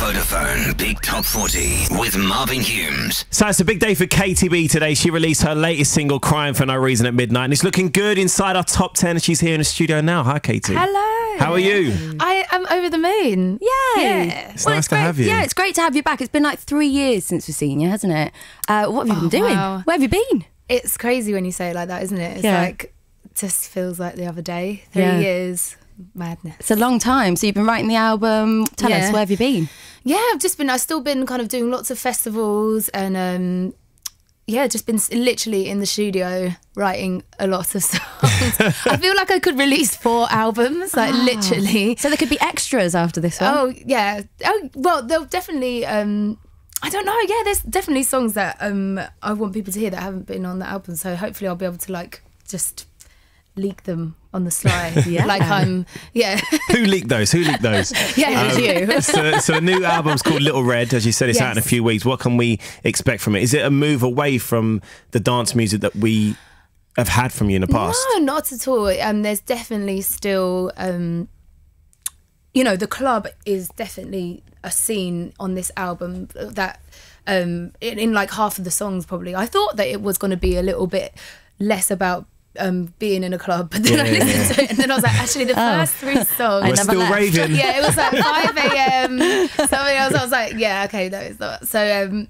Vodafone Big Top 40 with Marvin Humes. So it's a big day for Katy B today. She released her latest single, Crying for No Reason, at midnight, and it's looking good inside our top 10. She's here in the studio now. Hi, Katy. Hello. How are you? I am over the moon. Yay. It's nice to have you. Yeah, it's great to have you back. It's been like 3 years since we've seen you, hasn't it? What have you been doing? Wow. Where have you been? It's crazy when you say it like that, isn't it? It's like, just feels like the other day. 3 years. Madness. It's a long time. So you've been writing the album. Tell us, where have you been? Yeah, I've still been kind of doing lots of festivals and just been literally in the studio writing a lot of songs. I feel like I could release 4 albums, like literally. So there could be extras after this one? Oh, yeah. Oh, well, there'll definitely, I don't know, yeah, there's definitely songs that I want people to hear that haven't been on the album, so hopefully I'll be able to like just leak them on the sly. Who leaked those? Yeah, it was you. So the new album's called Little Red. As you said, it's out in a few weeks. What can we expect from it? Is it a move away from the dance music that we have had from you in the past? No, not at all. There's definitely still the club is definitely a scene on this album that in like half of the songs probably. I thought that it was going to be a little bit less about being in a club, but then I listened to it and then I was like, actually the first 3 songs we're still raving. Yeah, it was like 5 a.m. something else. I was like, yeah, okay, no, it's not. So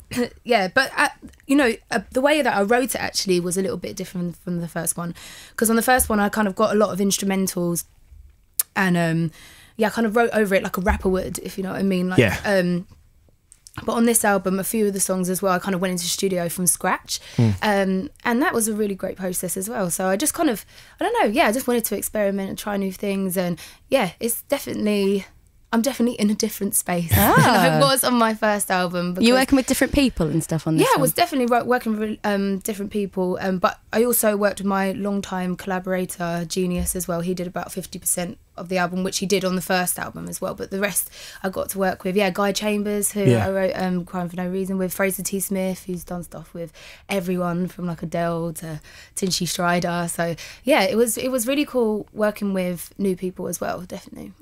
but the way that I wrote it actually was a little bit different from the first one, because on the first one I kind of got a lot of instrumentals and I kind of wrote over it like a rapper would, if you know what I mean, like but on this album, a few of the songs as well, I kind of went into the studio from scratch. And that was a really great process as well. So I just kind of, I don't know, I just wanted to experiment and try new things. And I'm definitely in a different space than I was on my first album. You're working with different people and stuff on this one? I was definitely working with different people. But I also worked with my longtime collaborator, Genius, as well. He did about 50% of the album, which he did on the first album as well, but the rest I got to work with Guy Chambers, who I wrote Crying for No Reason with, Fraser T. Smith, who's done stuff with everyone from like Adele to Tinchy Strider. So it was really cool working with new people as well, definitely.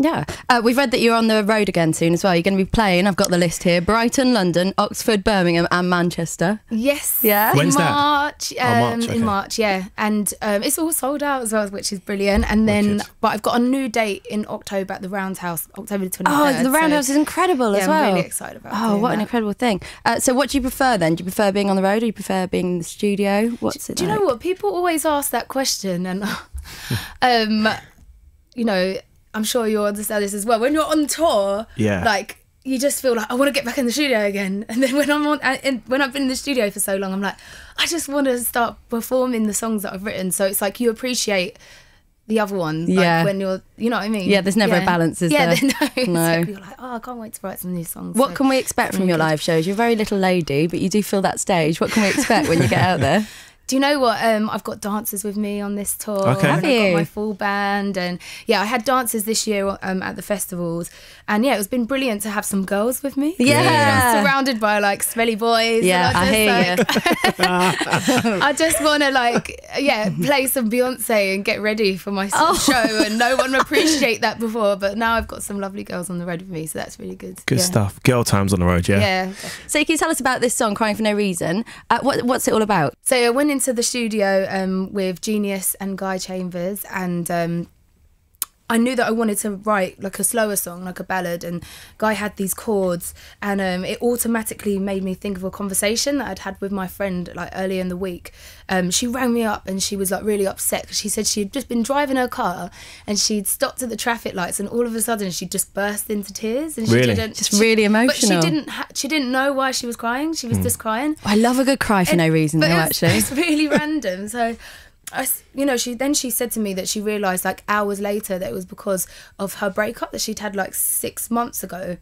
We've read that you're on the road again soon as well. You're going to be playing, I've got the list here, Brighton, London, Oxford, Birmingham and Manchester. Yes. When's in March, March, in March, and it's all sold out as well, which is brilliant. And then but I've got a new date in October at the Roundhouse, October the 23rd. Oh, the Roundhouse is incredible as well. I'm really excited about it. Oh, what an incredible thing. So what do you prefer then? Do you prefer being on the road or do you prefer being in the studio? What's it like? Do you know what? People always ask that question and I'm sure you'll understand this as well. When you're on tour, like you just feel like I want to get back in the studio again. And then when I've been in the studio for so long, I'm like, I just want to start performing the songs that I've written. So it's like you appreciate the other one, like when you're, you know what I mean? Yeah, there's never a balance, is there? No. No. So you're like, I can't wait to write some new songs. What can we expect from your live shows? You're a very little lady, but you do fill that stage. What can we expect when you get out there? Do you know what? I've got dancers with me on this tour. Okay. I've got my full band, and I had dancers this year at the festivals, and it's been brilliant to have some girls with me. I'm surrounded by like smelly boys. Yeah, I hear you. I just want to play some Beyonce and get ready for my show, and no one appreciate that before, but now I've got some lovely girls on the road with me, so that's really good. Good stuff. Girl times on the road, Yeah. So can you tell us about this song, Crying for No Reason? What's it all about? So I went into the studio with Genius and Guy Chambers, and I knew that I wanted to write like a slower song, like a ballad, and Guy had these chords, and it automatically made me think of a conversation that I'd had with my friend like earlier in the week. She rang me up and she was like really upset because she said she'd just been driving her car and she'd stopped at the traffic lights and all of a sudden she just burst into tears, and she really emotional. But she didn't know why she was crying. She was just crying. I love a good cry for no reason though, actually. It's really random. So she said to me that she realised like hours later that it was because of her breakup that she'd had like 6 months ago.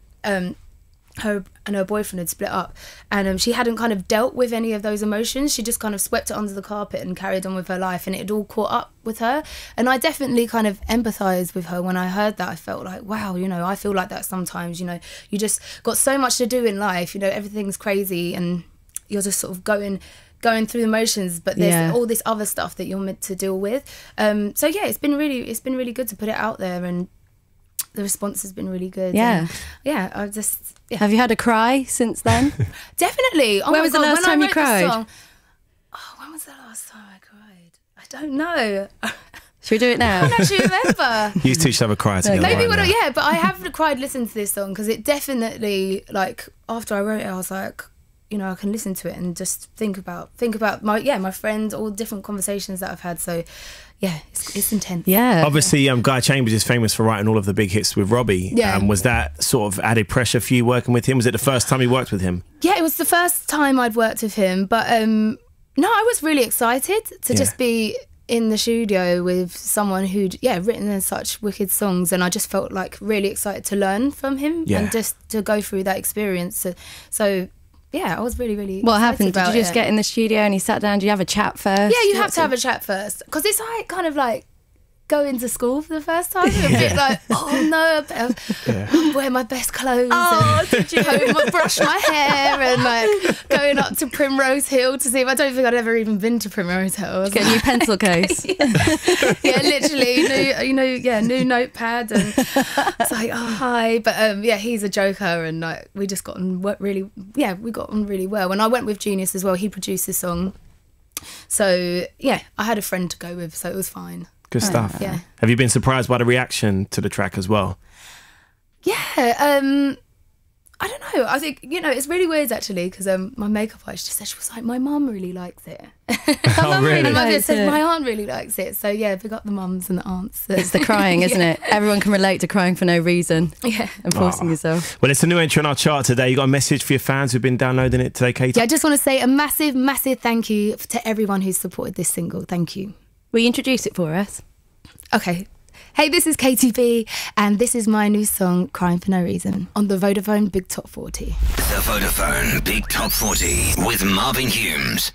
Her and her boyfriend had split up, and she hadn't kind of dealt with any of those emotions. She just kind of swept it under the carpet and carried on with her life, and it had all caught up with her. And I definitely kind of empathised with her when I heard that. I felt like, wow, I feel like that sometimes. You just got so much to do in life. Everything's crazy, and you're just sort of going through the motions, but there's all this other stuff that you're meant to deal with. So yeah, it's been really good to put it out there, and the response has been really good. Yeah. And yeah, I just... Yeah. Have you had a cry since then? Definitely. Oh when my was the God, last when I time you wrote this cried? song- when was the last time I cried? I don't know. Should we do it now? I don't actually remember. You two should have a cry together. Maybe right now. yeah, but I have cried listening to this song because it definitely, like, after I wrote it, I was like, you know, I can listen to it and just think about my friends, all the different conversations that I've had. So, yeah, it's intense. Yeah. Obviously, Guy Chambers is famous for writing all of the big hits with Robbie. Yeah. Was that sort of added pressure for you working with him? Was it the first time you worked with him? Yeah, it was the first time I'd worked with him, but no, I was really excited to just be in the studio with someone who'd written such wicked songs, and I just felt like really excited to learn from him and just to go through that experience. So yeah, I was really, really What excited happened? Did about you just it. get in the studio and you sat down? Did you have a chat first? Yeah, you have to have a chat first, because it's like kind of like going to school for the first time. A bit like, oh no, I better wear my best clothes and brush my hair and like going up to Primrose Hill to see if I don't think I'd ever even been to Primrose Hill. Get a new pencil case. Yeah, literally, new notepad, and it's like, oh hi, but he's a joker, and like we just got on we got on really well. When I went with Genius as well, he produced the song, so yeah, I had a friend to go with, so it was fine. Good stuff. Yeah. Have you been surprised by the reaction to the track as well? Yeah, I don't know. I think, it's really weird actually, because my makeup artist just said, she was like, my mum really likes it. Oh, really? And my Likes said, it. my aunt really likes it. So yeah, big up the mums and the aunts. It's the crying, isn't it? Everyone can relate to crying for no reason. Yeah. And forcing yourself. Well, it's a new entry on our chart today. You got a message for your fans who've been downloading it today, Katy? Yeah, I just want to say a massive, massive thank you to everyone who's supported this single. Thank you. Will you introduce it for us? Okay. Hey, this is Katy B, and this is my new song, Crying for No Reason, on the Vodafone Big Top 40. The Vodafone Big Top 40 with Marvin Humes.